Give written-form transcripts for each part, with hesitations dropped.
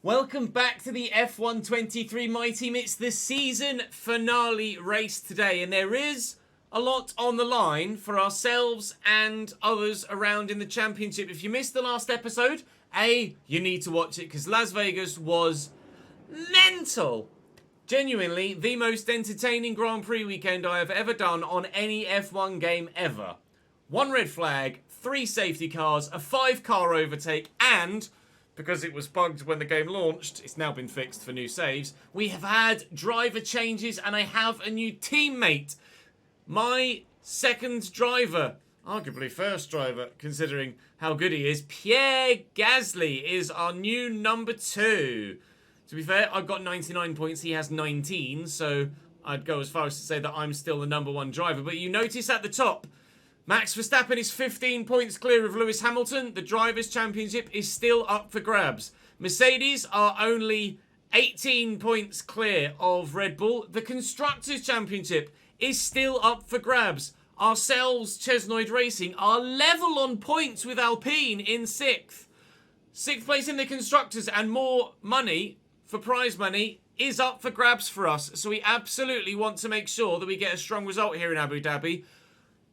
Welcome back to the F123, my team. It's the season finale race today, and there is a lot on the line for ourselves and others around in the championship. If you missed the last episode, you need to watch it because Las Vegas was mental. Genuinely, the most entertaining Grand Prix weekend I have ever done on any F1 game ever. 1 red flag, 3 safety cars, a 5-car overtake, and because it was bugged when the game launched, it's now been fixed for new saves, we have had driver changes and I have a new teammate. My second driver, arguably first driver, considering how good he is, Pierre Gasly is our new number 2. To be fair, I've got 99 points, he has 19, so I'd go as far as to say that I'm still the number 1 driver. But you notice at the top, Max Verstappen is 15 points clear of Lewis Hamilton. The Drivers' Championship is still up for grabs. Mercedes are only 18 points clear of Red Bull. The Constructors' Championship is still up for grabs. Ourselves, Chesnoid Racing, are level on points with Alpine in 6th. 6th place in the Constructors, and more money for prize money is up for grabs for us. So we absolutely want to make sure that we get a strong result here in Abu Dhabi.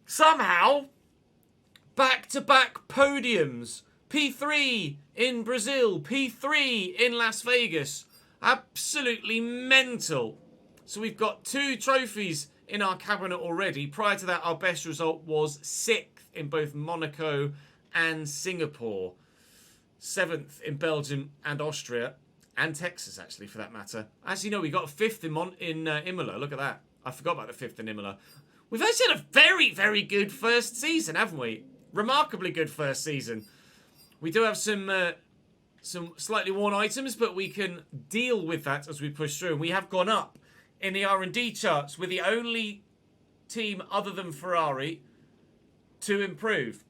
Somehow, back-to-back podiums. P3 in Brazil, P3 in Las Vegas. Absolutely mental. So we've got 2 trophies in our cabinet already. Prior to that, our best result was 6th in both Monaco and Singapore. 7th in Belgium and Austria. And Texas, actually, for that matter. Actually, no, we got 5th in Imola. Look at that. I forgot about the 5th in Imola. We've actually had a very, very good first season, haven't we? Remarkably good first season. We do have some slightly worn items, but we can deal with that as we push through. And we have gone up in the R&D charts. We're the only team other than Ferrari to improve.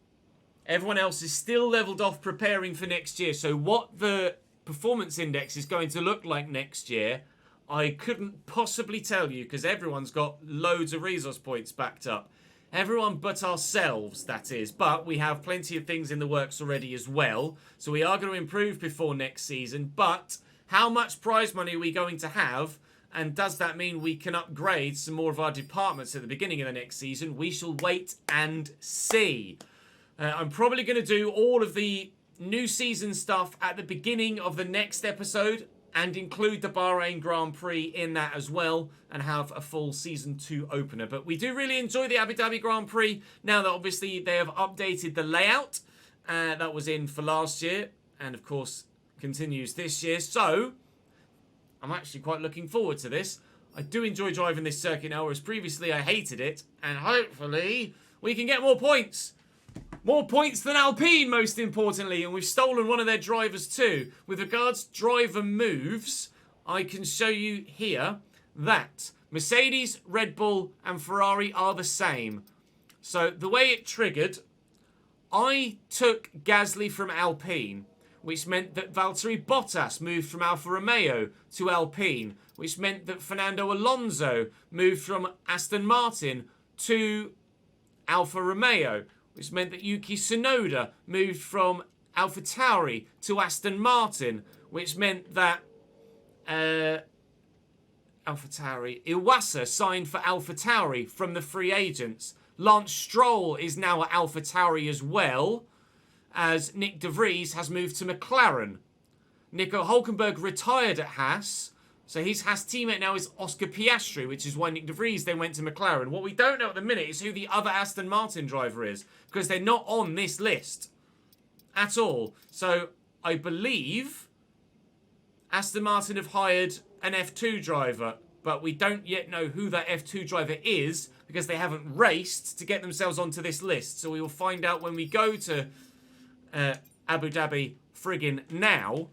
Everyone else is still leveled off preparing for next year. So what the performance index is going to look like next year, I couldn't possibly tell you because everyone's got loads of resource points backed up. Everyone but ourselves, that is. But we have plenty of things in the works already as well. So we are going to improve before next season. But how much prize money are we going to have? And does that mean we can upgrade some more of our departments at the beginning of the next season? We shall wait and see. I'm probably going to do all of the new season stuff at the beginning of the next episode, and include the Bahrain Grand Prix in that as well, and have a full Season 2 opener. But we do really enjoy the Abu Dhabi Grand Prix, now that obviously they have updated the layout. That was in for last year, and of course continues this year. So, I'm actually quite looking forward to this. I do enjoy driving this circuit now, whereas previously I hated it. And hopefully we can get more points. More points than Alpine, most importantly, and we've stolen one of their drivers too. With regards to driver moves, I can show you here that Mercedes, Red Bull and Ferrari are the same. So the way it triggered, I took Gasly from Alpine, which meant that Valtteri Bottas moved from Alfa Romeo to Alpine, which meant that Fernando Alonso moved from Aston Martin to Alfa Romeo, which meant that Yuki Tsunoda moved from AlphaTauri to Aston Martin, which meant that AlphaTauri, Iwasa signed for AlphaTauri from the free agents. Lance Stroll is now at AlphaTauri as well, as Nick De Vries has moved to McLaren. Nico Hülkenberg retired at Haas, so his Haas teammate now is Oscar Piastri, which is why Nick De Vries then went to McLaren. What we don't know at the minute is who the other Aston Martin driver is, because they're not on this list at all. So I believe Aston Martin have hired an F2 driver, but we don't yet know who that F2 driver is because they haven't raced to get themselves onto this list. So we will find out when we go to Abu Dhabi friggin' now.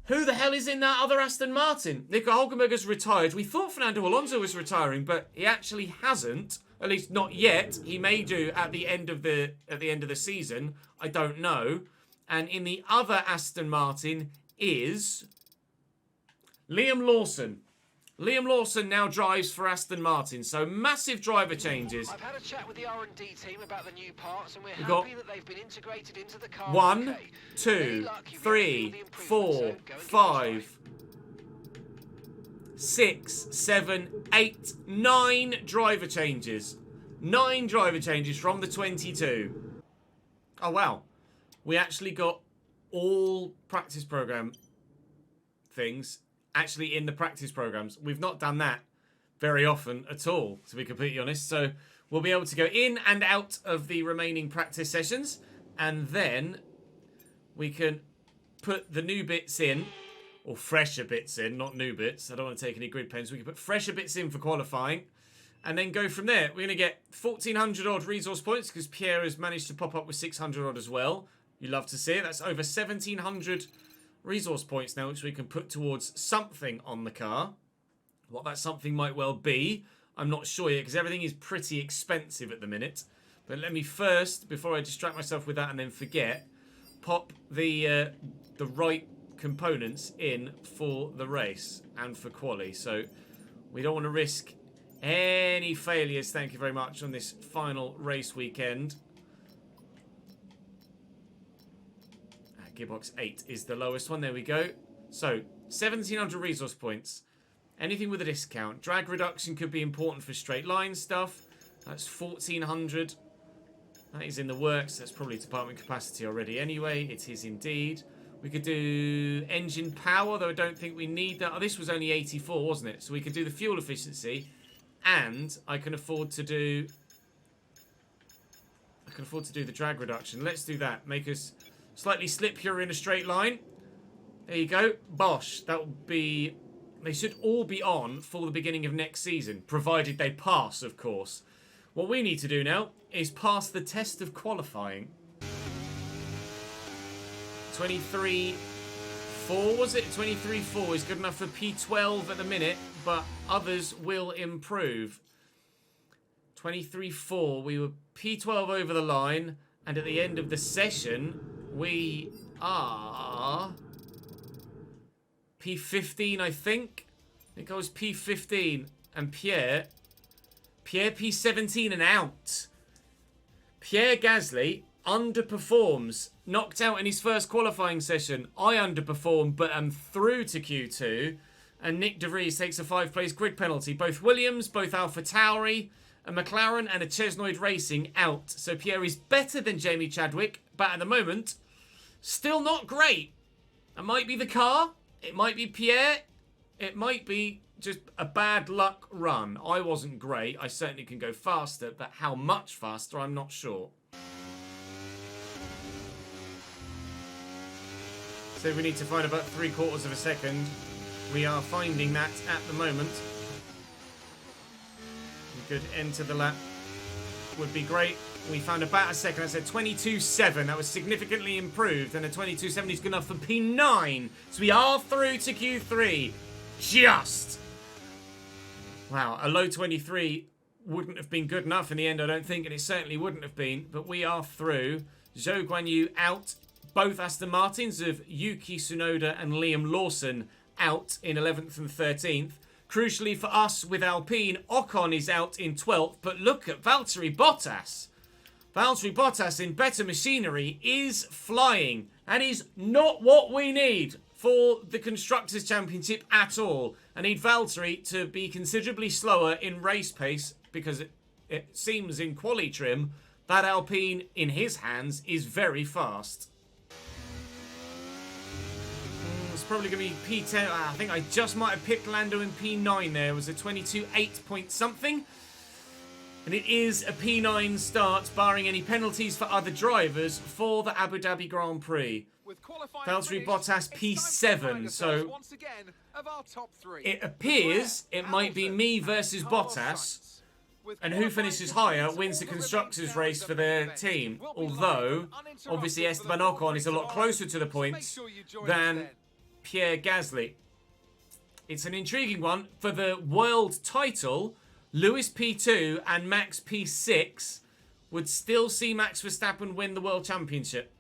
Who the hell is in that other Aston Martin? Nico Hülkenberg has retired. We thought Fernando Alonso was retiring, but he actually hasn't. At least not yet. He may do at the end of the season. I don't know. And in the other Aston Martin is Liam Lawson. Liam Lawson now drives for Aston Martin, so massive driver changes. I've had a chat with the R&D team about the new parts, and we're happy that they've been integrated into the car. 1, 2, 3, 4, 5, 6, 7, 8, 9 driver changes. 9 driver changes from the 22. Oh, wow. We actually got all practice program things actually in the practice programs. We've not done that very often at all, to be completely honest. So we'll be able to go in and out of the remaining practice sessions, and then we can put the new bits in, or fresher bits in, not new bits. I don't want to take any grid pens. We can put fresher bits in for qualifying, and then go from there. We're going to get 1,400 odd resource points because Pierre has managed to pop up with 600 odd as well. You love to see it. That's over 1,700 resource points now, which we can put towards something on the car. What that something might well be, I'm not sure yet, because everything is pretty expensive at the minute. But let me first, before I distract myself with that and then forget, pop the right components in for the race and for quali. So we don't want to risk any failures, thank you very much, on this final race weekend. Gearbox 8 is the lowest one. There we go. So, 1,700 resource points. Anything with a discount. Drag reduction could be important for straight line stuff. That's 1,400. That is in the works. That's probably department capacity already anyway. It is indeed. We could do engine power, though I don't think we need that. Oh, this was only 84, wasn't it? So we could do the fuel efficiency. And I can afford to do the drag reduction. Let's do that. Make us slightly slippier in a straight line. There you go. Bosh. That will be... They should all be on for the beginning of next season, provided they pass, of course. What we need to do now is pass the test of qualifying. 23.4, was it? 23.4 is good enough for P12 at the minute, but others will improve. 23.4, we were P12 over the line, and at the end of the session, we are P15, I think. I think I was P15, and Pierre P17 and out. Pierre Gasly underperforms, knocked out in his first qualifying session. I underperformed, but am through to Q2. And Nick De Vries takes a 5-place grid penalty. Both Williams, both AlphaTauri, a McLaren and a Chesnoid Racing out. So Pierre is better than Jamie Chadwick, but at the moment, still not great. It might be the car. It might be Pierre. It might be just a bad luck run. I wasn't great. I certainly can go faster, but how much faster, I'm not sure. So we need to find about 3/4 of a second. We are finding that at the moment. A good end to the lap would be great. We found about a second. I said 22.7. That was significantly improved. And a 22.7 is good enough for P9. So we are through to Q3. Just. Wow, a low 23 wouldn't have been good enough in the end, I don't think. And it certainly wouldn't have been. But we are through. Zhou Guanyu out. Both Aston Martins of Yuki Tsunoda and Liam Lawson out in 11th and 13th. Crucially for us with Alpine, Ocon is out in 12th. But look at Valtteri Bottas. Valtteri Bottas in better machinery is flying. And is not what we need for the Constructors' Championship at all. I need Valtteri to be considerably slower in race pace because it seems in quali trim that Alpine in his hands is very fast. It's probably going to be P10. I think I just might have picked Lando in P9 there. It was a 22.8 point something. And it is a P9 start, barring any penalties for other drivers, for the Abu Dhabi Grand Prix. Valtteri Bottas P7, so it appears it might be me versus Bottas, and who finishes higher wins the Constructors' race for their team. Although, obviously Esteban Ocon is a lot closer to the points than Pierre Gasly. It's an intriguing one. For the world title, Lewis P2 and Max P6 would still see Max Verstappen win the World Championship.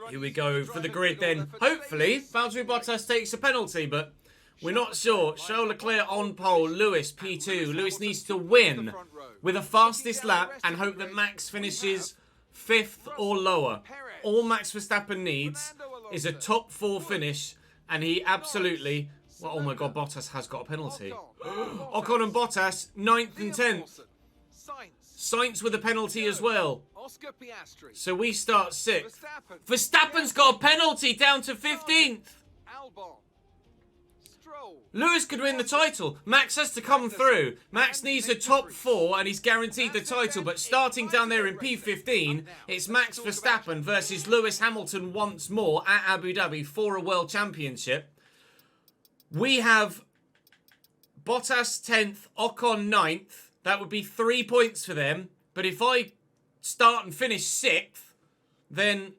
Here we go for the grid then. Hopefully, Valtteri Bottas takes a penalty, but We're not sure. Charles Leclerc on pole. Lewis P2. Lewis needs to win with a fastest lap and hope that Max finishes 5th or lower. All Max Verstappen needs is a top 4 finish, and he absolutely... Well, oh my God, Bottas has got a penalty. Ocon and Bottas, 9th and 10th. Sainz with a penalty as well. So we start 6th. Verstappen's got a penalty down to 15th. Lewis could win the title. Max has to come through. Max needs a top 4 and he's guaranteed the title. But starting down there in P15, it's Max Verstappen versus Lewis Hamilton once more at Abu Dhabi for a World Championship. We have Bottas 10th, Ocon 9th. That would be 3 points for them. But if I start and finish 6th, then...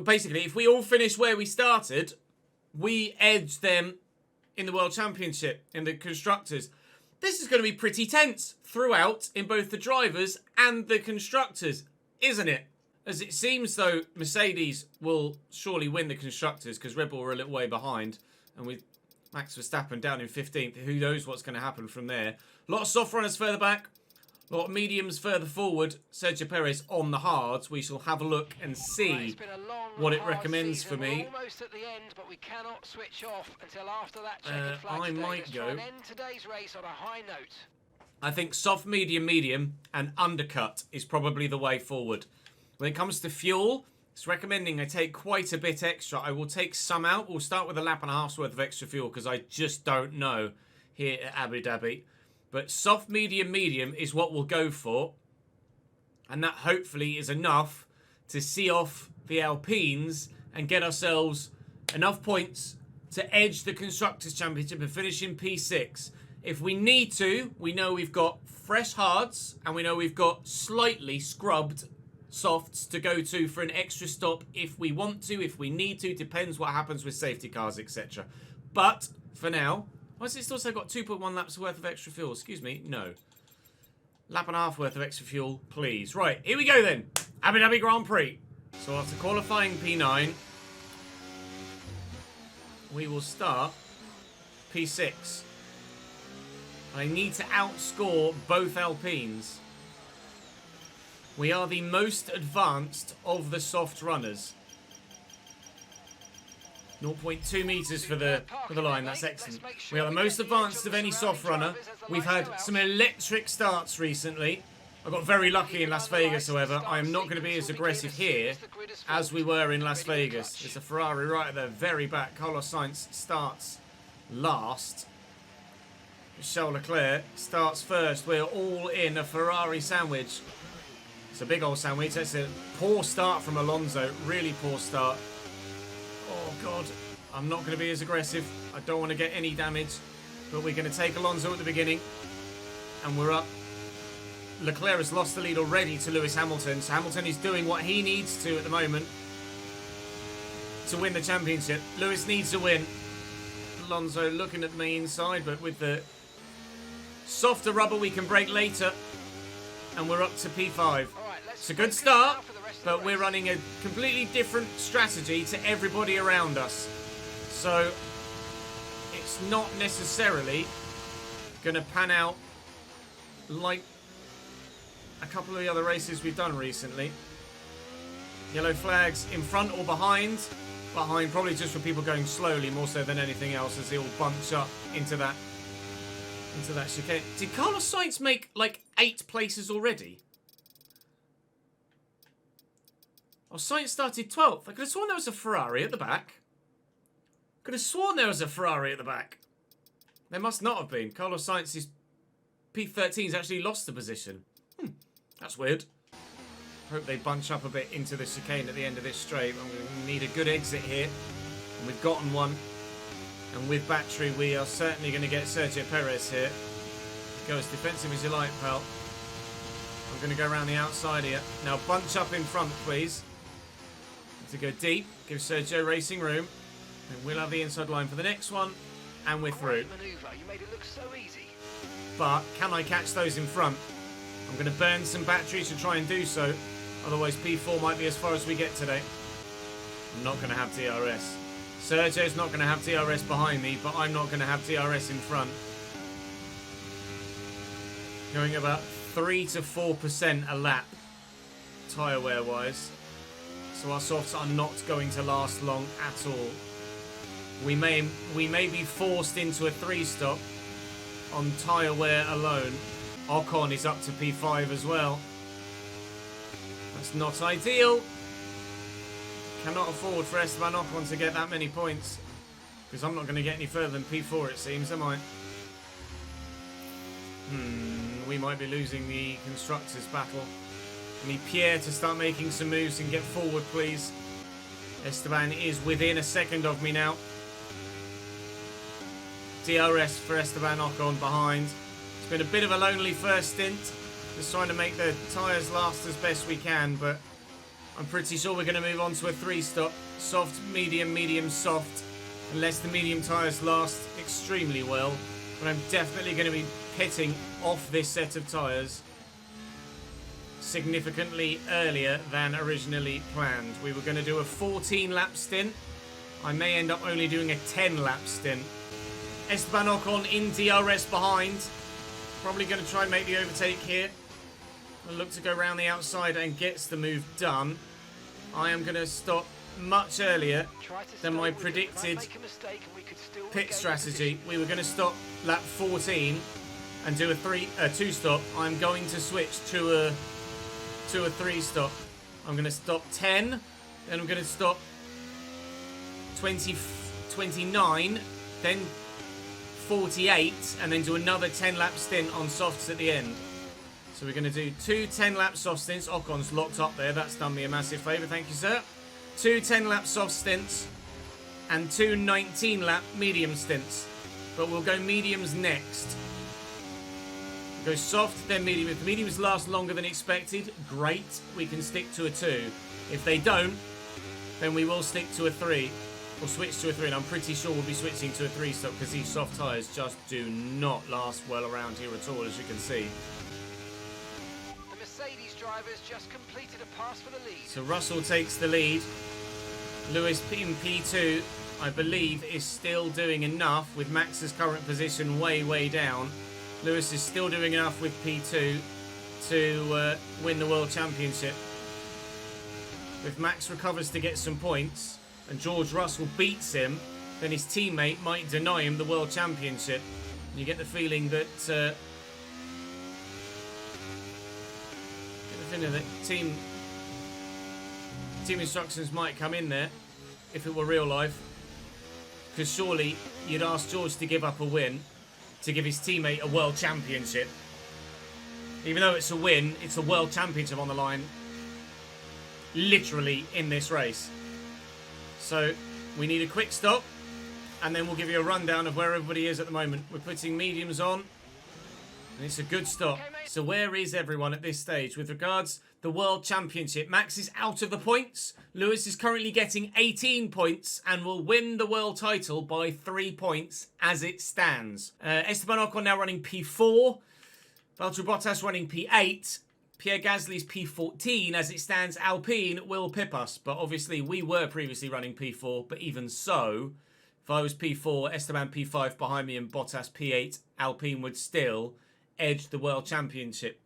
basically, if we all finish where we started... we edge them in the World Championship, in the Constructors. This is going to be pretty tense throughout in both the drivers and the Constructors, isn't it? As it seems though Mercedes will surely win the Constructors because Red Bull are a little way behind. And with Max Verstappen down in 15th, who knows what's going to happen from there. A lot of soft runners further back. A lot of mediums further forward. Sergio Perez on the hards. We shall have a look and see what it recommends for me. We're almost at the end, but we cannot switch off until after that checkered flag I today. might Let's go. try and end today's race on a high note. I think soft, medium, medium and undercut is probably the way forward. When it comes to fuel, it's recommending I take quite a bit extra. I will take some out. We'll start with a lap and a half's worth of extra fuel because I just don't know here at Abu Dhabi. But soft, medium, medium is what we'll go for. And that hopefully is enough to see off the Alpines and get ourselves enough points to edge the Constructors' Championship and finish in P6. If we need to, we know we've got fresh hards and we know we've got slightly scrubbed softs to go to for an extra stop if we want to, if we need to. Depends what happens with safety cars, etc. But for now... why has it also got 2.1 laps worth of extra fuel? Excuse me, no. Lap and a half worth of extra fuel, please. Right, here we go then. Abu Dhabi Grand Prix. So after qualifying P9, we will start P6. I need to outscore both Alpines. We are the most advanced of the soft runners. 0.2 metres for the line, that's excellent. We are the most advanced of any soft runner. We've had some electric starts recently. I got very lucky in Las Vegas, however. I am not going to be as aggressive here as we were in Las Vegas. There's a Ferrari right at the very back. Carlos Sainz starts last. Charles Leclerc starts first. We're all in a Ferrari sandwich. It's a big old sandwich. That's a poor start from Alonso. Really poor start. Oh, God. I'm not going to be as aggressive. I don't want to get any damage. But we're going to take Alonso at the beginning. And we're up. Leclerc has lost the lead already to Lewis Hamilton. So Hamilton is doing what he needs to at the moment to win the championship. Lewis needs to win. Alonso looking at me inside, but with the softer rubber we can brake later. And we're up to P5. It's a good start, but we're running a completely different strategy to everybody around us. So it's not necessarily going to pan out like a couple of the other races we've done recently. Yellow flags in front or behind. Behind, probably just for people going slowly more so than anything else, as they all bunch up into that chicane. Did Carlos Sainz make like 8 places already? Oh, Sainz started 12th. I could have sworn there was a Ferrari at the back. Could have sworn there was a Ferrari at the back. There must not have been. Carlos Sainz's P13's actually lost the position. That's weird. Hope they bunch up a bit into the chicane at the end of this straight. We need a good exit here. And we've gotten one. And with battery, we are certainly going to get Sergio Perez here. Go as defensive as you like, pal. I'm going to go around the outside here. Now bunch up in front, please. To go deep. Give Sergio racing room. And we'll have the inside line for the next one. And we're through. You made it look so easy. But can I catch those in front? I'm going to burn some batteries to try and do so. Otherwise, P4 might be as far as we get today. I'm not going to have DRS. Sergio's not going to have DRS behind me, but I'm not going to have DRS in front. Going about 3 to 4% a lap, tyre wear wise. So our softs are not going to last long at all. We may be forced into a 3-stop on tyre wear alone. Ocon is up to P5 as well. That's not ideal. Cannot afford for Esteban Ocon to get that many points, because I'm not going to get any further than P4 it seems, am I? We might be losing the Constructors' battle. I need Pierre to start making some moves and get forward, please. Esteban is within a second of me now. DRS for Esteban Ocon behind. It's been a bit of a lonely first stint. Just trying to make the tyres last as best we can, but I'm pretty sure we're going to move on to a 3-stop. Soft, medium, medium, soft. Unless the medium tyres last extremely well. But I'm definitely going to be pitting off this set of tyres significantly earlier than originally planned. We were going to do a 14-lap stint. I may end up only doing a 10-lap stint. Esteban Ocon in DRS behind. Probably going to try and make the overtake here. I'll look to go around the outside and gets the move done. I am going to stop much earlier than my predicted pit strategy. We were going to stop lap 14 and do a 2-stop. I'm going to switch to a 3-stop. I'm going to stop 10, then I'm going to stop 29, then 48, and then do another 10-lap stint on softs at the end. So we're going to do 2 10-lap soft stints. Ocon's locked up there. That's done me a massive favour. Thank you, sir. 2 10-lap soft stints and 2 19-lap medium stints. But we'll go mediums next. We'll go soft, then medium. If the mediums last longer than expected, great. We can stick to a 2. If they don't, then we will stick to a 3. Or switch to a 3. And I'm pretty sure we'll be switching to a 3-stop because these soft tyres just do not last well around here at all, as you can see. Drivers just completed a pass for the lead. So Russell takes the lead. Lewis in P2, I believe, is still doing enough with Max's current position way down. Lewis is still doing enough with P2 to win the World Championship. If Max recovers to get some points and George Russell beats him, then his teammate might deny him the World Championship. And you get the feeling that team instructions might come in there if it were real life, because surely you'd ask George to give up a win to give his teammate a World Championship. Even though it's a win, it's a World Championship on the line, literally, in this race. So we need a quick stop and then we'll give you a rundown of where everybody is at the moment. We're putting mediums on and it's a good stop. So where is everyone at this stage with regards the World Championship? Max is out of the points. Lewis is currently getting 18 points and will win the world title by 3 points as it stands. Esteban Ocon now running P4. Valtteri Bottas running P8. Pierre Gasly's P14. As it stands, Alpine will pip us. But obviously we were previously running P4. But even so, if I was P4, Esteban P5 behind me and Bottas P8, Alpine would still edge the World Championship.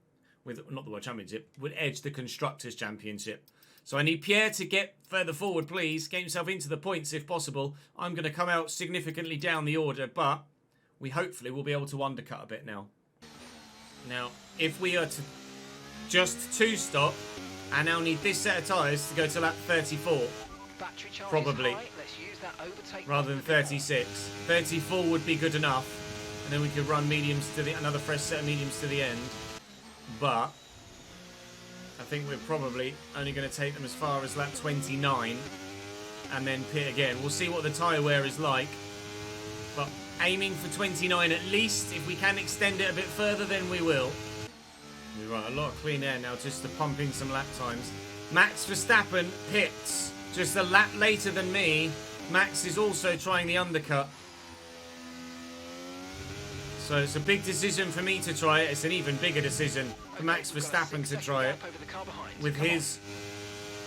Not the World Championship, would edge the Constructors' Championship. So I need Pierre to get further forward, please. Get himself into the points if possible. I'm going to come out significantly down the order, but we hopefully will be able to undercut a bit now. Now, if we are to just 2-stop, I now need this set of tyres to go to lap 34. Probably. Rather than 36. 34 would be good enough. And then we could run mediums to another fresh set of mediums to the end. But I think we're probably only going to take them as far as lap 29 and then pit again. We'll see what the tyre wear is like. But aiming for 29 at least. If we can extend it a bit further, then we will. We run a lot of clean air now just to pump in some lap times. Max Verstappen pits just a lap later than me. Max is also trying the undercut. So it's a big decision for me to try it. It's an even bigger decision for Max Verstappen to try it with his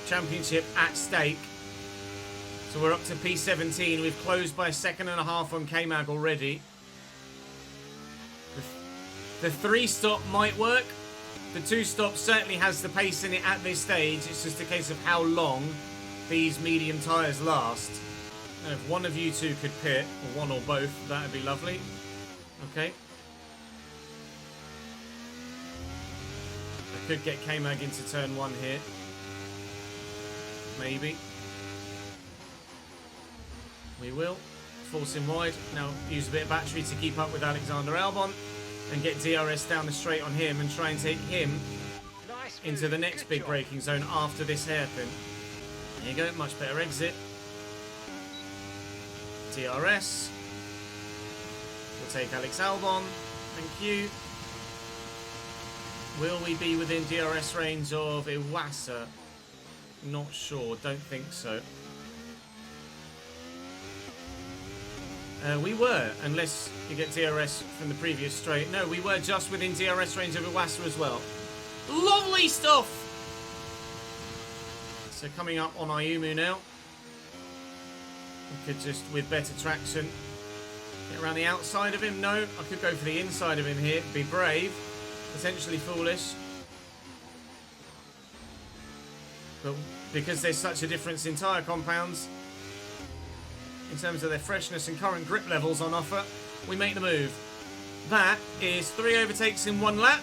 championship at stake. So we're up to P17. We've closed by 1.5 seconds on K-Mag already. The 3-stop might work. The 2-stop certainly has the pace in it at this stage. It's just a case of how long these medium tyres last. And if one of you two could pit, or one or both, that would be lovely. Okay. I could get K-Mag into turn 1 here. Maybe. We will. Force him wide. Now use a bit of battery to keep up with Alexander Albon. And get DRS down the straight on him and try and take him into the next big braking zone after this hairpin. There you go, much better exit. DRS. We'll take Alex Albon. Thank you. Will we be within DRS range of Iwasa? Not sure, don't think so. We were, unless you get DRS from the previous straight. No, we were just within DRS range of Iwasa as well. Lovely stuff! So coming up on Ayumu now. We could just, with better traction, get around the outside of him. No, I could go for the inside of him here. Be brave. Potentially foolish. But because there's such a difference in tyre compounds, in terms of their freshness and current grip levels on offer, we make the move. That is 3 overtakes in 1 lap.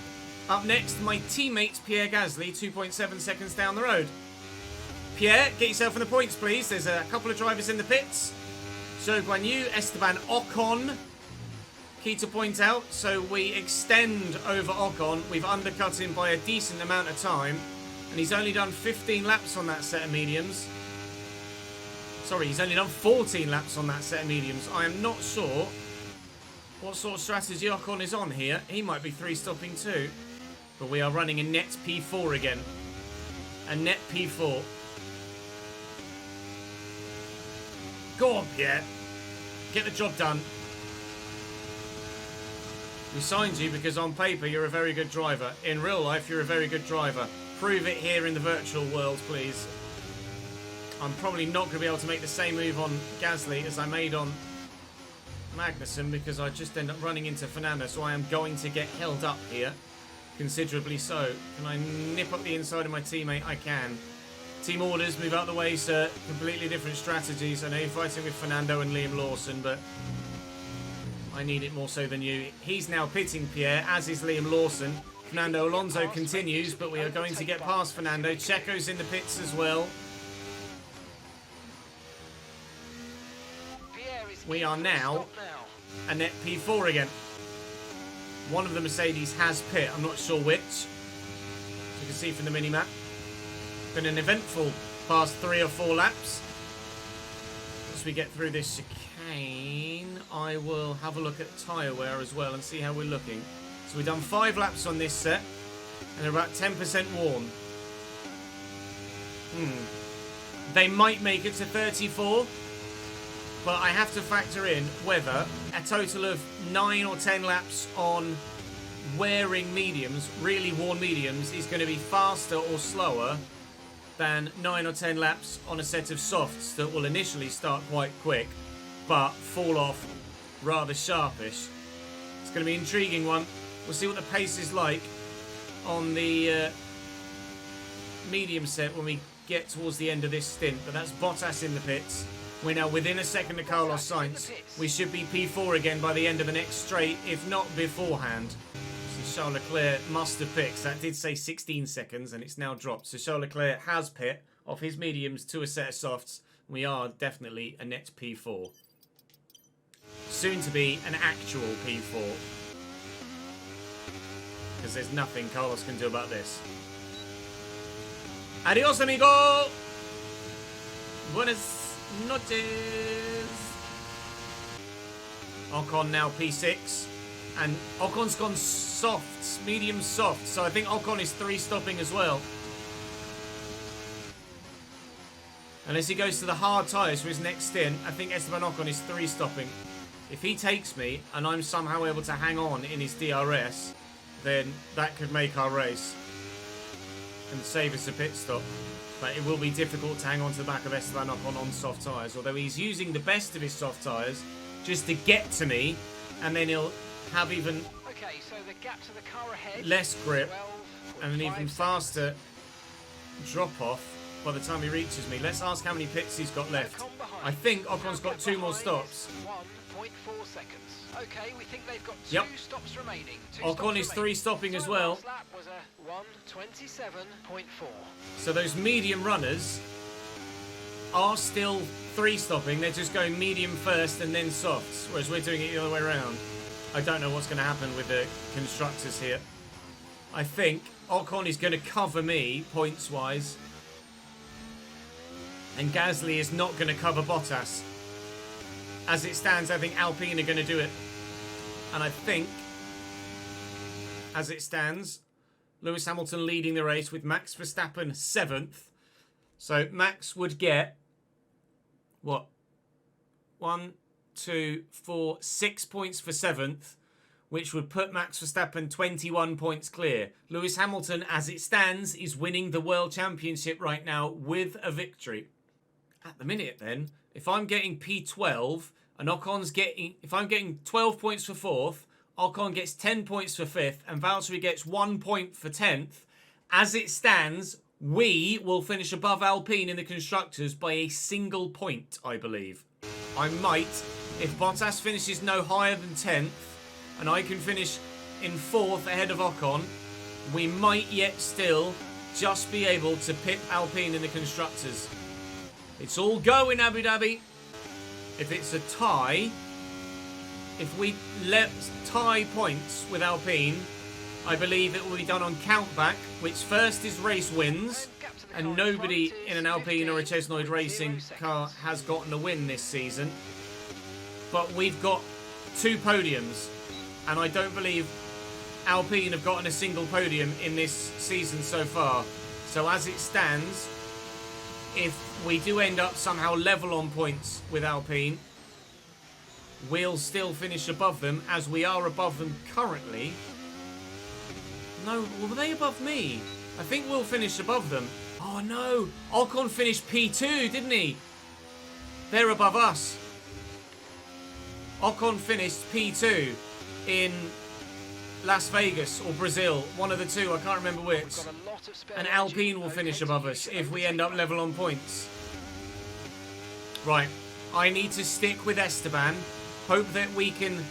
Up next, my teammate Pierre Gasly, 2.7 seconds down the road. Pierre, get yourself in the points, please. There's a couple of drivers in the pits. Zhou Guanyu, Esteban Ocon. Key to point out, so we extend over Ocon. We've undercut him by a decent amount of time. And he's only done 15 laps on that set of mediums. Sorry, he's only done 14 laps on that set of mediums. I am not sure what sort of strategy Ocon is on here. He might be 3-stopping too. But we are running a net P4 again. A net P4. Go on, Pierre. Get the job done. We signed you because on paper you're a very good driver. In real life, you're a very good driver. Prove it here in the virtual world, please. I'm probably not going to be able to make the same move on Gasly as I made on Magnussen because I just end up running into Fernando, so I am going to get held up here, considerably so. Can I nip up the inside of my teammate? I can. Team orders, move out the way, sir. Completely different strategies. I know you're fighting with Fernando and Liam Lawson, but I need it more so than you. He's now pitting Pierre, as is Liam Lawson. Fernando Alonso continues, but we are going to get past Fernando. Checo's in the pits as well. We are now a net P4 again. One of the Mercedes has pit. I'm not sure which. As you can see from the mini-map. Been an eventful past 3 or 4 laps. As we get through this chicane, I will have a look at tyre wear as well and see how we're looking. So we've done 5 laps on this set. And they're about 10% worn. They might make it to 34. But I have to factor in whether a total of 9 or 10 laps on wearing mediums, really worn mediums, is going to be faster or slower than 9 or 10 laps on a set of softs that will initially start quite quick, but fall off rather sharpish. It's going to be an intriguing one. We'll see what the pace is like on the medium set when we get towards the end of this stint, but that's Bottas in the pits. We're now within a second of Carlos Sainz. We should be P4 again by the end of the next straight, if not beforehand. So Charles Leclerc must have picked. That did say 16 seconds, and it's now dropped. So Charles Leclerc has pit off his mediums to a set of softs. We are definitely a net P4. Soon to be an actual P4. Because there's nothing Carlos can do about this. Adios, amigo! Buenas noches. Ocon now P6. And Ocon's gone softs, medium soft. So I think Ocon is 3-stopping as well. Unless he goes to the hard tyres for his next stint, I think Esteban Ocon is 3-stopping. If he takes me and I'm somehow able to hang on in his DRS, then that could make our race. and save us a pit stop. But it will be difficult to hang on to the back of Esteban Ocon on soft tyres, although he's using the best of his soft tyres just to get to me, and then he'll have even So the gap to the car ahead, less grip 12.5 and an even faster drop off by the time he reaches me. Let's ask how many pits he's got left. Ocon behind. I think Ocon's got 2 more stops. 1.4 seconds. Okay, we think they've got Yep. 2 stops remaining. Ocon is 3 stopping as well. Last lap was a 1:27.4. So those medium runners are still 3 stopping. They're just going medium first and then softs, whereas we're doing it the other way around. I don't know what's going to happen with the constructors here. I think Ocon is going to cover me points-wise, and Gasly is not going to cover Bottas. As it stands, I think Alpine are going to do it. And I think, as it stands, Lewis Hamilton leading the race with Max Verstappen 7th. So Max would get, what? 1, 2, 4, 6 points for 7th, which would put Max Verstappen 21 points clear. Lewis Hamilton, as it stands, is winning the World Championship right now with a victory. At the minute, then, if I'm getting P12 and Ocon's getting... If I'm getting 12 points for 4th, Ocon gets 10 points for 5th, and Valtteri gets 1 point for 10th. As it stands, we will finish above Alpine in the Constructors by a single point, I believe. I might, if Bottas finishes no higher than 10th, and I can finish in 4th ahead of Ocon, we might yet still just be able to pit Alpine in the Constructors. It's all go in Abu Dhabi. If it's a tie, if we let tie points with Alpine, I believe it will be done on countback, which first is race wins, and nobody in an Alpine or a Chesnoid racing car has gotten a win this season. But we've got 2 podiums, and I don't believe Alpine have gotten a single podium in this season so far. So as it stands, if we do end up somehow level on points with Alpine, we'll still finish above them, as we are above them currently. No, were they above me? I think we'll finish above them. Oh no, Ocon finished P2, didn't he? They're above us. Ocon finished P2 in Las Vegas or Brazil, one of the two, I can't remember which. And Alpine will finish above us if we end up level on points. Right, I need to stick with Esteban, hope that we can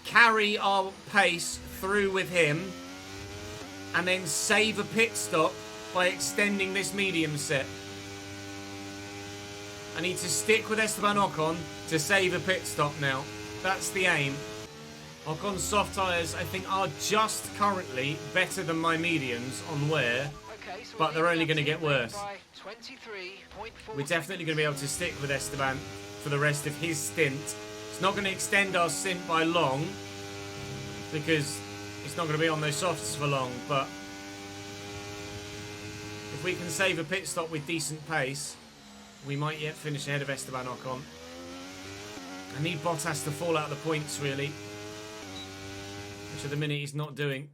carry our pace through with him, and then save a pit stop by extending this medium set. I need to stick with Esteban Ocon to save a pit stop now. That's the aim. Ocon's soft tyres, I think, are just currently better than my mediums on wear, but they're only going to get worse. We're definitely going to be able to stick with Esteban for the rest of his stint. It's not going to extend our stint by long, because it's not going to be on those softs for long, but if we can save a pit stop with decent pace, we might yet finish ahead of Esteban Ocon. I need Bottas to fall out of the points, really, which at the minute he's not doing.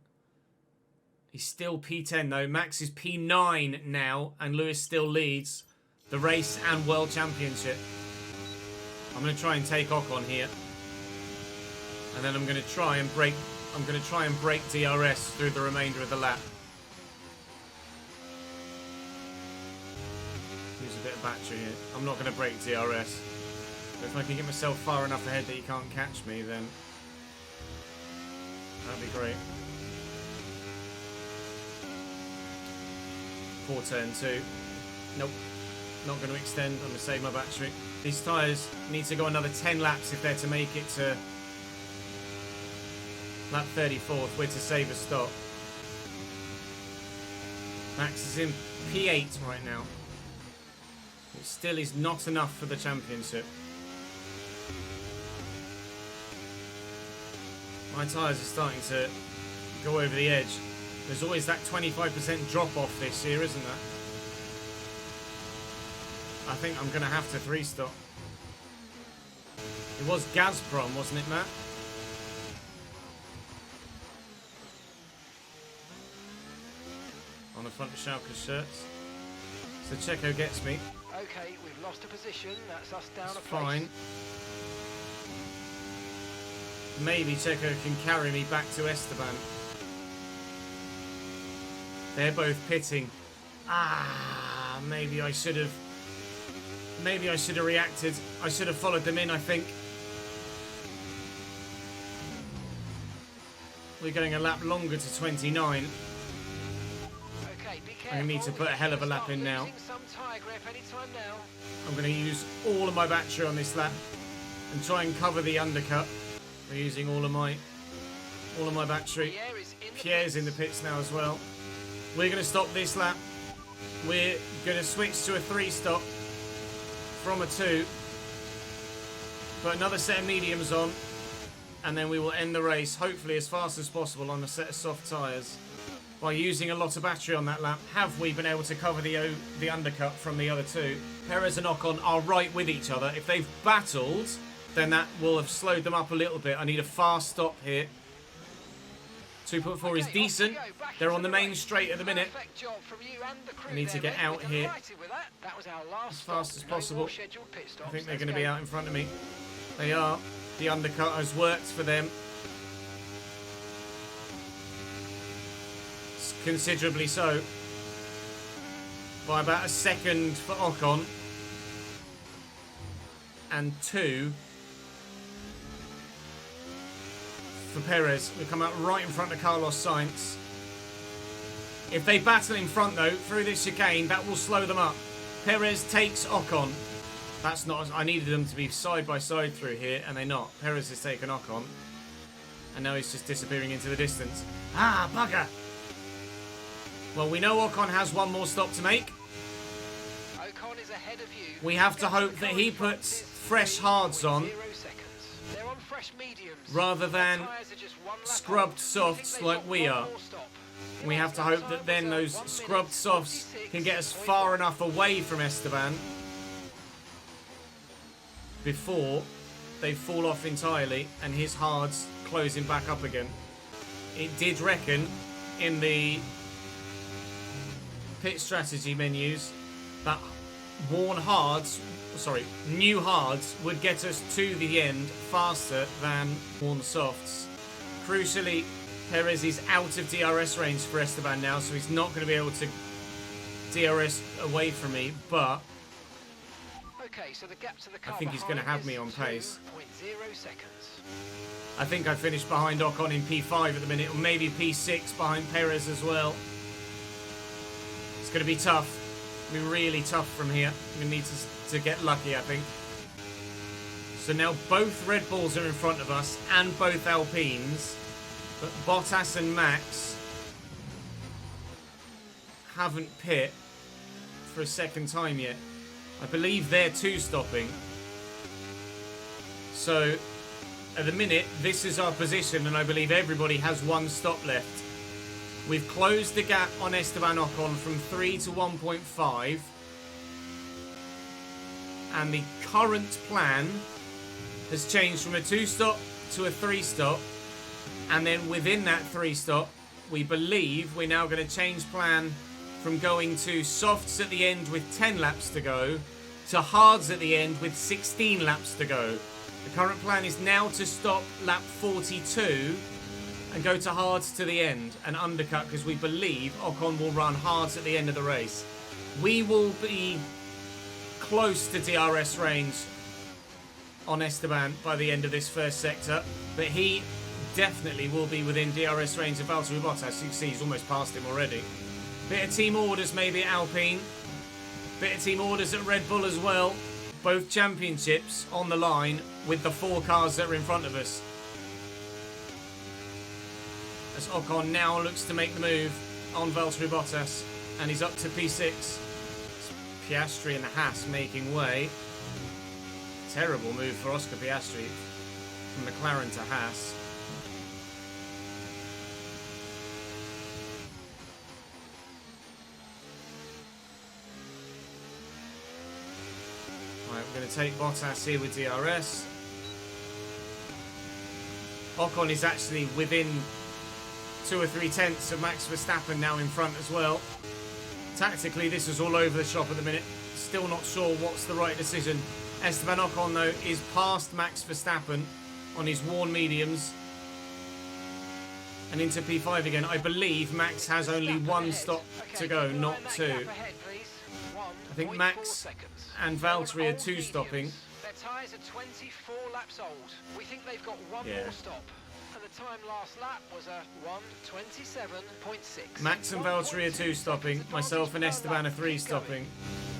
He's still P10 though. Max is P9 now, and Lewis still leads the race and World Championship. I'm going to try and take Ocon here, and then I'm going to try and break DRS through the remainder of the lap. Use a bit of battery here. I'm not going to break DRS. But if I can get myself far enough ahead that he can't catch me, then that'd be great. For turn 2. Nope. Not going to extend. I'm going to save my battery. These tyres need to go another 10 laps if they're to make it to lap 34th. We're to save a stop. Max is in P8 right now. It still is not enough for the championship. My tyres are starting to go over the edge. There's always that 25% drop off this year, isn't there? I think I'm going to have to 3-stop. It was Gazprom, wasn't it, Matt? Oh the front of Schalke's shirts. So Checo gets me. Okay, we've lost a position. That's us down It's a place. fine. Maybe Checo can carry me back to Esteban. They're both pitting. Maybe I should have reacted. I should have followed them in, I think. We're going a lap longer to 29. Okay, be careful. I need to put a hell of a lap in now. Some tire grip anytime now. I'm going to use all of my battery on this lap and try and cover the undercut. We're using all of my battery. Pierre's in the pits now as well. We're going to stop this lap. We're going to switch to a 3-stop from a 2. Put another set of mediums on, and then we will end the race, hopefully as fast as possible, on a set of soft tyres. By using a lot of battery on that lap, have we been able to cover the undercut from the other 2? Perez and Ocon are right with each other. If they've battled, then that will have slowed them up a little bit. I need a fast stop here. 2.4 is decent. They're on the main straight at the minute. I need to get out here as fast as possible. I think they're going to be out in front of me. They are. The undercut has worked for them. Considerably so. By about a second for Ocon. And 2 for Perez. We come out right in front of Carlos Sainz. If they battle in front though, through this chicane, that will slow them up. Perez takes Ocon. That's not... I needed them to be side by side through here, and they're not. Perez has taken Ocon. And now he's just disappearing into the distance. Bugger! Well, we know Ocon has one more stop to make. Ocon is ahead of you. We have to hope that he puts fresh hards on rather than scrubbed softs like we are. We have to hope that then those scrubbed softs can get us far enough away from Esteban before they fall off entirely and his hards close him back up again. It did reckon in the pit strategy menus that new hards would get us to the end faster than worn softs. Crucially, Perez is out of DRS range for Esteban now, so he's not going to be able to DRS away from me, but okay, so the gap to the car I think he's going to have me on pace. 2.0 seconds. I think I finished behind Ocon in P5 at the minute, or maybe P6 behind Perez as well. It's going to be tough. It's going to be really tough from here. We need to get lucky, I think. So now both Red Bulls are in front of us, and both Alpines. But Bottas and Max haven't pit for a second time yet. I believe they're 2-stopping. So, at the minute, this is our position, and I believe everybody has 1 stop left. We've closed the gap on Esteban Ocon from 3 to 1.5. And the current plan has changed from a 2-stop to a 3-stop. And then within that 3-stop, we believe we're now going to change plan from going to softs at the end with 10 laps to go to hards at the end with 16 laps to go. The current plan is now to stop lap 42 and go to hards to the end and undercut, because we believe Ocon will run hards at the end of the race. We will be close to DRS range on Esteban by the end of this first sector, but he definitely will be within DRS range of Valtteri Bottas. You can see he's almost past him already. Bit of team orders maybe at Alpine. Bit of team orders at Red Bull as well. Both championships on the line with the 4 cars that are in front of us. As Ocon now looks to make the move on Valtteri Bottas, and he's up to P6. It's Piastri and the Haas making way. Terrible move for Oscar Piastri from McLaren to Haas. Right, we're going to take Bottas here with DRS. Ocon is actually within 2 or 3 tenths of Max Verstappen now in front as well. Tactically, this is all over the shop at the minute. Still not sure what's the right decision. Esteban Ocon, though, is past Max Verstappen on his worn mediums. And into P5 again. I believe Max has only one stop to go, not two. I think Max and Valtteri are two stopping. Their tyres are 24 laps old. We think they've got one more stop. And the time last lap was a 1:27.6. Max and Valtteri are two stopping. Myself and Esteban are three stopping.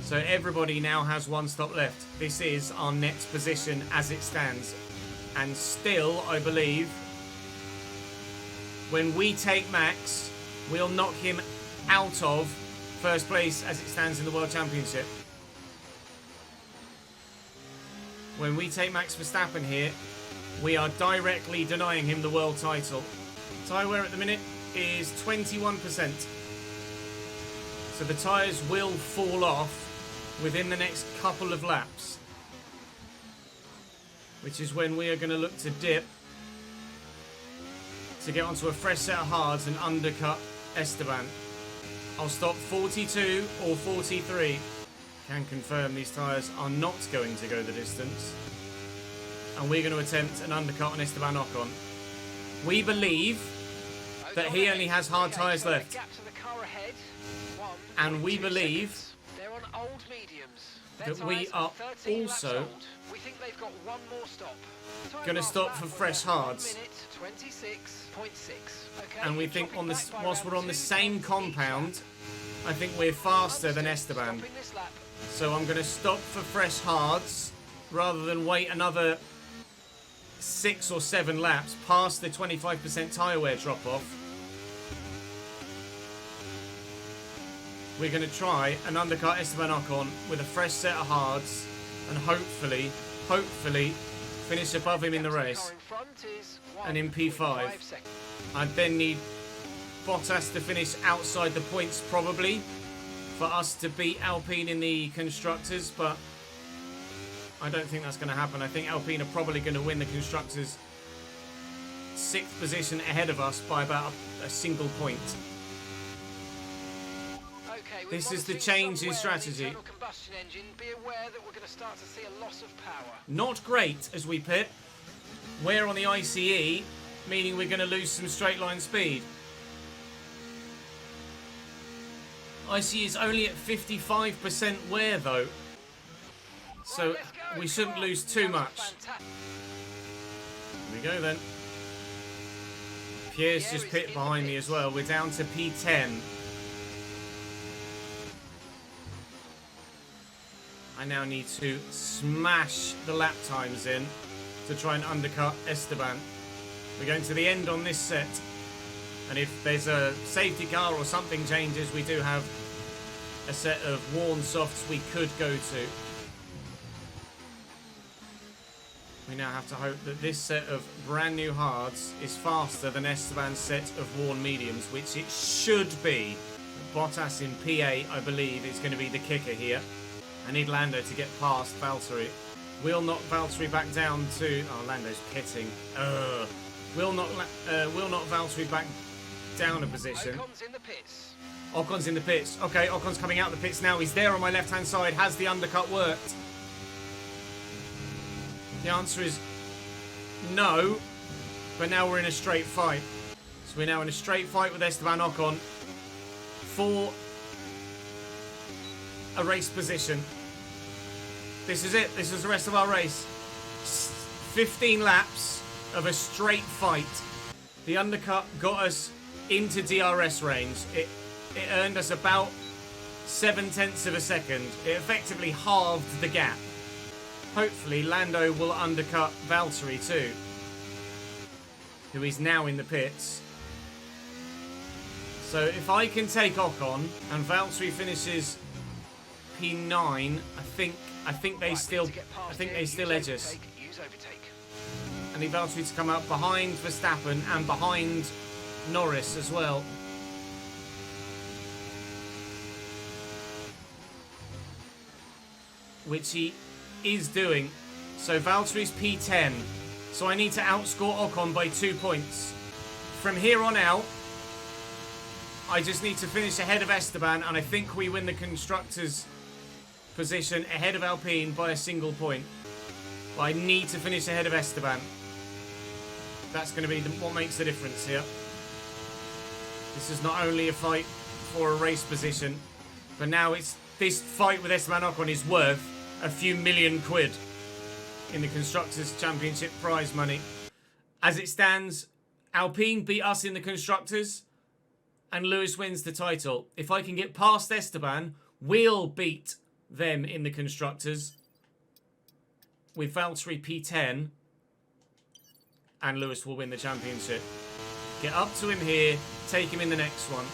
So everybody now has one stop left. This is our next position as it stands. And still, I believe, when we take Max, we'll knock him out of first place as it stands in the World Championship. When we take Max Verstappen here, we are directly denying him the world title. Tyre wear at the minute is 21%. So the tyres will fall off within the next couple of laps, which is when we are going to look to dip to get onto a fresh set of hards and undercut Esteban. I'll stop 42 or 43. Can confirm these tyres are not going to go the distance. And we're going to attempt an undercut on Esteban Ocon. We believe that he only has hard tyres left. And we believe that we are also going to stop for fresh hards. And we think on this, whilst we're on the same compound, I think we're faster than Esteban. So I'm going to stop for fresh hards rather than wait another 6 or 7 laps past the 25% tyre wear drop off. We're going to try and undercut Esteban Ocon with a fresh set of hards and hopefully finish above him in the race and in P5. I then need Bottas to finish outside the points probably for us to beat Alpine in the Constructors, but I don't think that's going to happen. I think Alpine are probably going to win the Constructors' 6th position ahead of us by about a single point. Okay, this is the change in strategy. Be aware that we're going to start to see a loss of power. Not great as we pit. We're on the ICE, meaning we're going to lose some straight line speed. ICE is only at 55% wear though, so we shouldn't lose too much. Here we go then. Pierre's just pit behind me as well. We're down to P10. I now need to smash the lap times in to try and undercut Esteban. We're going to the end on this set. And if there's a safety car or something changes, we do have a set of worn softs we could go to. We now have to hope that this set of brand new hards is faster than Esteban's set of worn mediums, which it should be. Bottas in P8, I believe, is going to be the kicker here. I need Lando to get past Valtteri. We'll knock Valtteri back down to... Oh, Lando's pitting. We'll knock Valtteri back down a position. Ocon's in the pits. Ocon's in the pits. Okay, Ocon's coming out the pits now. He's there on my left-hand side. Has the undercut worked? The answer is no. But now we're in a straight fight. So we're now in a straight fight with Esteban Ocon for a race position. This is it. This is the rest of our race. 15 laps of a straight fight. The undercut got us into DRS range. It earned us about 0.7 of a second. It effectively halved the gap. Hopefully Lando will undercut Valtteri too, who is now in the pits. So if I can take Ocon and Valtteri finishes P9, I think they still edge us. I need Valtteri to come up behind Verstappen and behind Norris as well. Which he is doing. So Valtteri's P10. So I need to outscore Ocon by 2 points. From here on out, I just need to finish ahead of Esteban, and I think we win the Constructors' position ahead of Alpine by a single point. But I need to finish ahead of Esteban. That's going to be what makes the difference here. This is not only a fight for a race position, but now it's this fight with Esteban Ocon is worth a few million quid in the Constructors' Championship prize money. As it stands, Alpine beat us in the Constructors, and Lewis wins the title. If I can get past Esteban, we'll beat them in the Constructors with Valtteri P10, and Lewis will win the championship. Get up to him here, take him in the next one.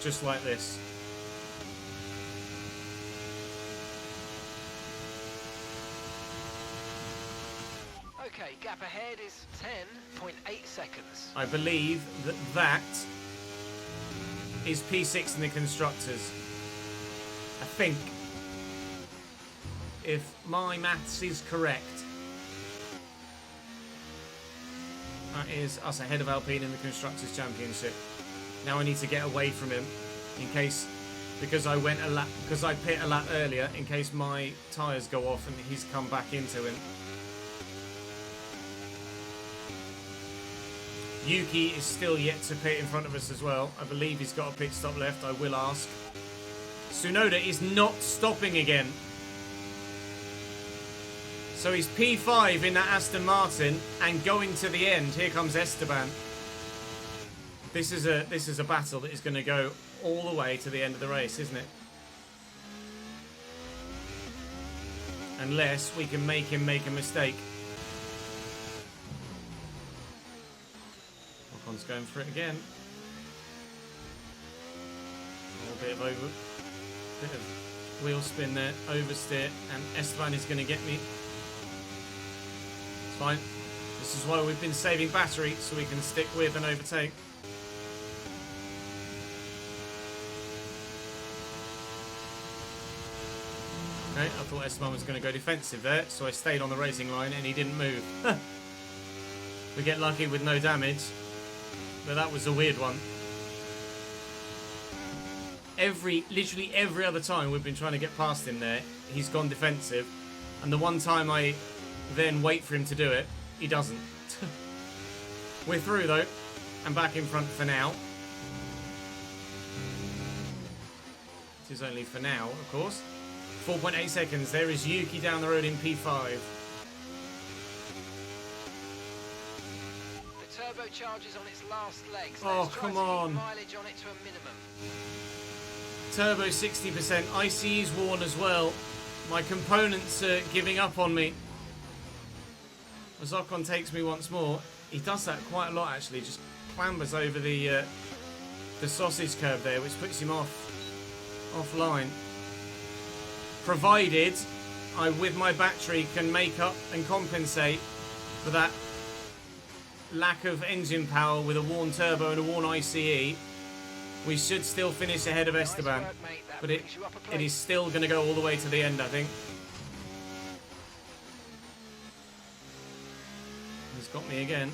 Just like this. Okay, gap ahead is 10.8 seconds. I believe that that is P6 in the Constructors. I think. If my maths is correct. That is us ahead of Alpine in the Constructors' Championship. Now I need to get away from him in case, because I pit a lap earlier, in case my tyres go off and he's come back into him. Yuki is still yet to pit in front of us as well. I believe he's got a pit stop left. I will ask. Tsunoda is not stopping again. So he's P5 in that Aston Martin and going to the end. Here comes Esteban. This is a battle that is going to go all the way to the end of the race, isn't it? Unless we can make him make a mistake. Ocon's going for it again. A little bit of wheel spin there, oversteer, and Esteban is going to get me. It's fine. This is why we've been saving battery, so we can stick with and overtake. Okay, I thought Esteban was going to go defensive there, so I stayed on the racing line and he didn't move. We get lucky with no damage, but that was a weird one. Literally every other time we've been trying to get past him there, he's gone defensive, and the one time I then wait for him to do it, he doesn't. We're through though, and back in front for now. This is only for now, of course. 4.8 seconds. There is Yuki down the road in P5. The turbocharge is on its last legs. Oh, come on. Mileage on it to a minimum. Turbo 60%. ICE's worn as well. My components are giving up on me. As Ocon takes me once more. He does that quite a lot actually. Just clambers over the sausage curve there, which puts him offline. Provided I, with my battery, can make up and compensate for that lack of engine power with a worn turbo and a worn ICE, we should still finish ahead of Esteban. Nice work, mate. But it is still going to go all the way to the end, I think. He's got me again.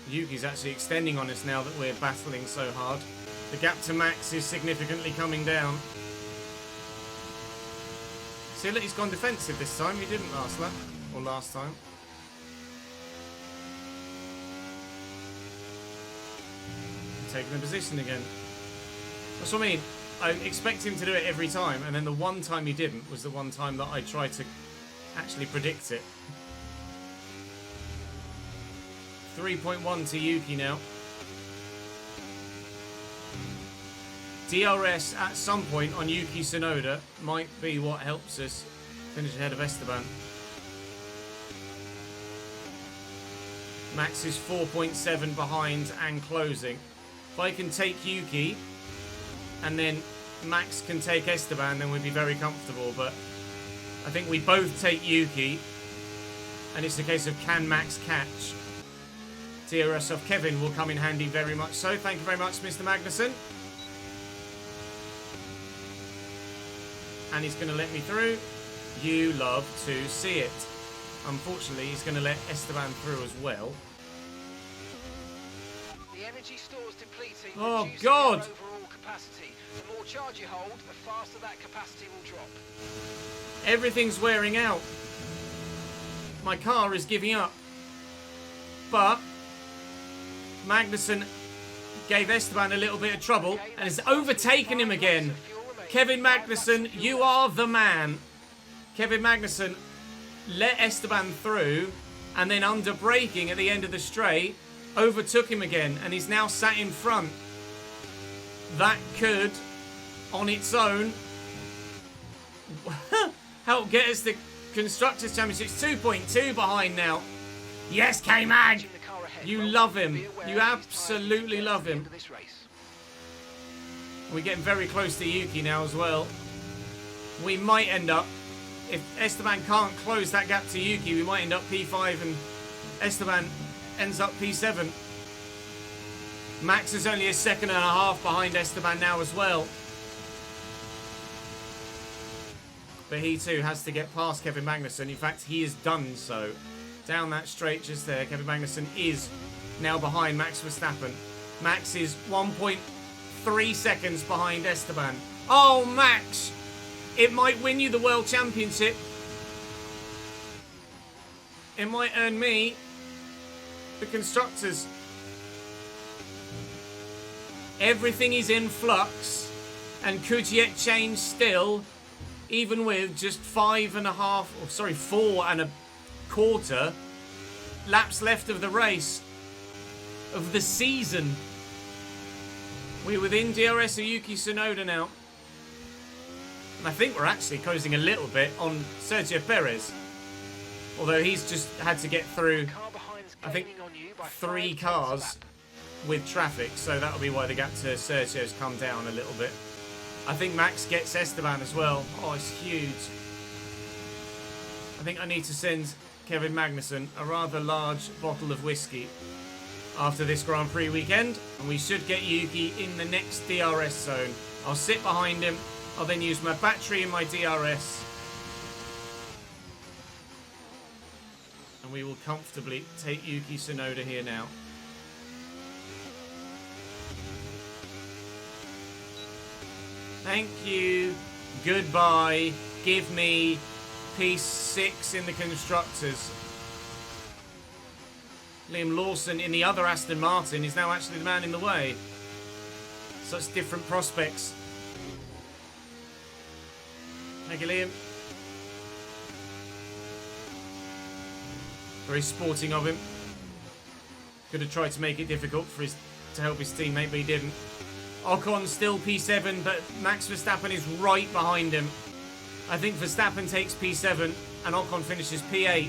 Yuki's actually extending on us now that we're battling so hard. The gap to Max is significantly coming down. See, look, he's gone defensive this time. He didn't last lap, or last time. Taking the position again. That's what I mean. I expect him to do it every time, and then the one time he didn't was the one time that I tried to actually predict it. 3.1 to Yuki now. DRS at some point on Yuki Tsunoda might be what helps us finish ahead of Esteban. Max is 4.7 behind and closing. If I can take Yuki and then Max can take Esteban, then we'd be very comfortable. But I think we both take Yuki, and it's a case of can Max catch? DRS of Kevin will come in handy very much so. Thank you very much, Mr. Magnussen. and he's going to let me through. You love to see it. Unfortunately, he's going to let Esteban through as well. The energy stores depleting. Oh, reducing God. your overall capacity. The more charge you hold, the faster that capacity will drop. Everything's wearing out. My car is giving up. But Magnussen gave Esteban a little bit of trouble and has overtaken him again. Kevin Magnussen, you are the man. Kevin Magnussen let Esteban through and then under braking at the end of the straight overtook him again and he's now sat in front. That could on its own help get us the Constructors' Championship. 2.2 behind now. Yes, K-Mag! You love him. You absolutely love him. We're getting very close to Yuki now as well. We might end up, if Esteban can't close that gap to Yuki, we might end up P5 and Esteban ends up P7. Max is only a second and a half behind Esteban now as well. But he too has to get past Kevin Magnussen. In fact, he has done so. Down that straight just there, Kevin Magnussen is now behind Max Verstappen. Max is 1.3 seconds behind Esteban. Oh, Max! It might win you the World Championship. It might earn me the Constructors. Everything is in flux and could yet change still, even with just 4.25 laps left of the race, of the season. We're within DRS of Yuki Tsunoda now. And I think we're actually closing a little bit on Sergio Perez. Although he's just had to get through, I think, 3 cars with traffic. So that'll be why the gap to Sergio's come down a little bit. I think Max gets Esteban as well. Oh, it's huge. I think I need to send Kevin Magnussen a rather large bottle of whiskey after this Grand Prix weekend. And we should get Yuki in the next DRS zone. I'll sit behind him. I'll then use my battery in my DRS. And we will comfortably take Yuki Tsunoda here now. Thank you. Goodbye. Give me P6 in the Constructors. Liam Lawson in the other Aston Martin is now actually the man in the way. Such different prospects. Thank you, Liam. Very sporting of him. Could have tried to make it difficult for to help his teammate, but he didn't. Ocon still P7, but Max Verstappen is right behind him. I think Verstappen takes P7 and Ocon finishes P8.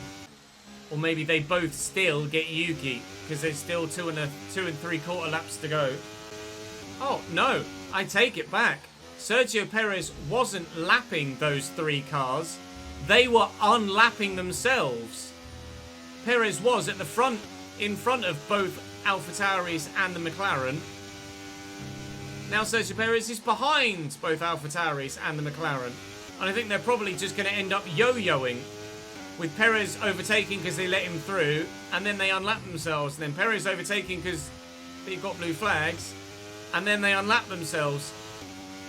Or maybe they both still get Yuki, because there's still 2 3/4 laps to go. Oh, no. I take it back. Sergio Perez wasn't lapping those 3 cars. They were unlapping themselves. Perez was at the front, in front of both AlphaTauris and the McLaren. Now Sergio Perez is behind both AlphaTauris and the McLaren. And I think they're probably just going to end up yo-yoing, with Perez overtaking because they let him through, and then they unlap themselves. And then Perez overtaking because they've got blue flags, and then they unlap themselves.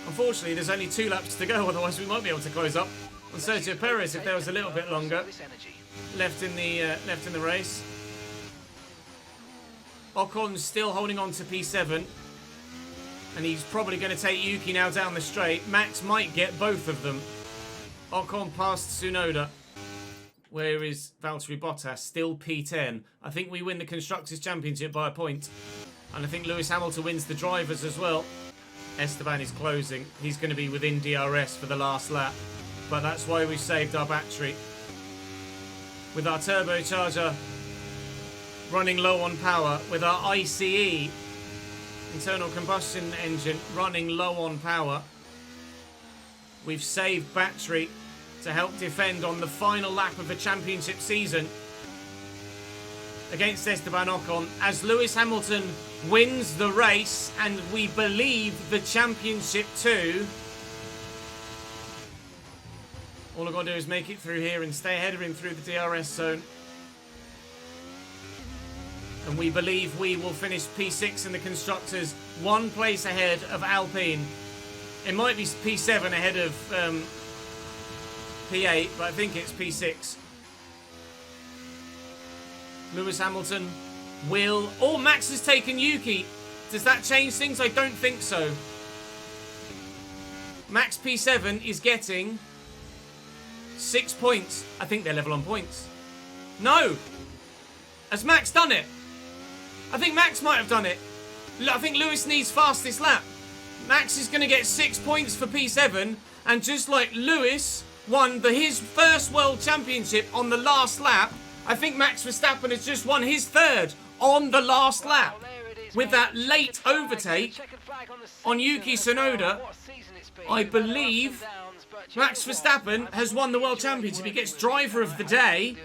Unfortunately, there's only 2 laps to go, otherwise we might be able to close up on Sergio Perez if there was a little bit longer left in the race. Ocon's still holding on to P7. And he's probably going to take Yuki now down the straight. Max might get both of them. Ocon past Tsunoda. Where is Valtteri Bottas? Still P10. I think we win the Constructors' Championship by a point. And I think Lewis Hamilton wins the Drivers as well. Esteban is closing. He's going to be within DRS for the last lap. But that's why we saved our battery. With our turbocharger running low on power. With our ICE, internal combustion engine, running low on power. We've saved battery to help defend on the final lap of the championship season against Esteban Ocon, as Lewis Hamilton wins the race and we believe the championship too. All I've got to do is make it through here and stay ahead of him through the DRS zone. And we believe we will finish P6 in the Constructors, 1 place ahead of Alpine. It might be P7 ahead of P8, but I think it's P6. Lewis Hamilton will... Oh, Max has taken Yuki. Does that change things? I don't think so. Max P7 is getting 6 points. I think they're level on points. No! Has Max done it? I think Max might have done it. I think Lewis needs fastest lap. Max is going to get 6 points for P7. And just like Lewis won his first World Championship on the last lap, I think Max Verstappen has just won his 3rd on the last lap. With that late overtake on Yuki Tsunoda, I believe Max Verstappen has won the World Championship. He gets driver of the day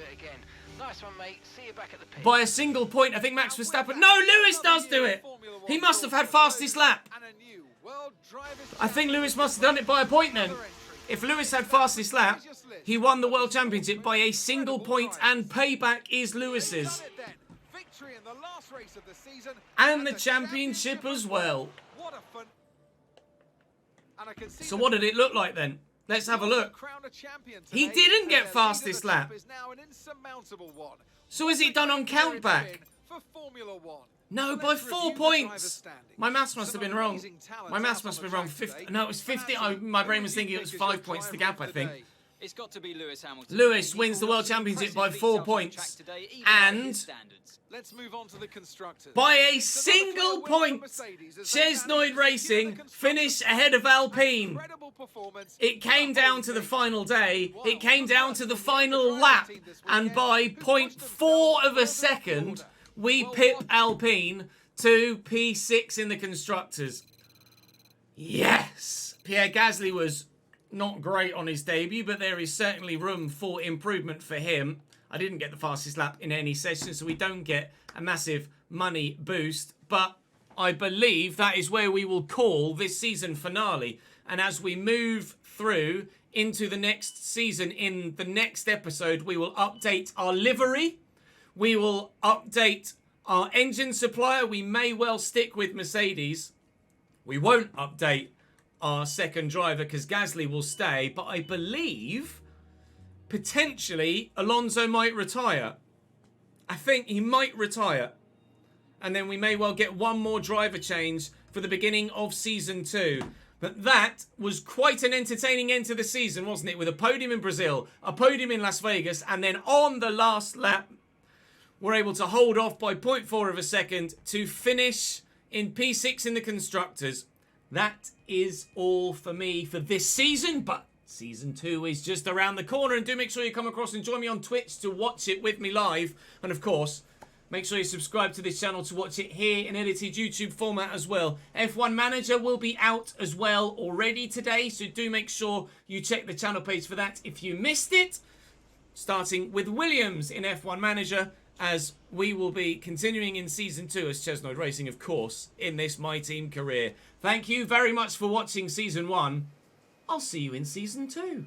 by a single point. I think Max Verstappen... No, Lewis does do it. He must have had fastest lap. I think Lewis must have done it by a point then. If Lewis had fastest lap, he won the World Championship by a single point, and payback is Lewis's. And the championship as well. So what did it look like then? Let's have a look. He didn't get fastest lap. So is it done on countback? No, by 4 points. My maths must have been wrong. My maths must have been wrong. 50, no, it was 50. Oh, my brain was thinking it was 5 points the gap, I think. It's got to be Lewis Hamilton. Lewis wins the World Championship by 4 points. And let's move on to the Constructors. By a single point, Chesnoid Racing finish ahead of Alpine. It came down to the final day. It came down to the final lap. And by 0.4 of a second, we pip Alpine to P6 in the Constructors. Yes! Pierre Gasly was not great on his debut, but there is certainly room for improvement for him. I didn't get the fastest lap in any session, so we don't get a massive money boost. But I believe that is where we will call this season finale. And as we move through into the next season, in the next episode, we will update our livery. We will update our engine supplier. We may well stick with Mercedes. We won't update our second driver because Gasly will stay. But I believe potentially Alonso might retire. I think he might retire. And then we may well get one more driver change for the beginning of Season 2. But that was quite an entertaining end to the season, wasn't it? With a podium in Brazil, a podium in Las Vegas, and then on the last lap, we're able to hold off by 0.4 of a second to finish in P6 in the Constructors. That is all for me for this season, but Season 2 is just around the corner, and do make sure you come across and join me on Twitch to watch it with me live. And of course, make sure you subscribe to this channel to watch it here in edited YouTube format as well. F1 Manager will be out as well already today, so do make sure you check the channel page for that if you missed it. Starting with Williams in F1 Manager, as we will be continuing in Season 2 as Chesnoid Racing, of course, in this My Team career. Thank you very much for watching Season 1. I'll see you in Season 2.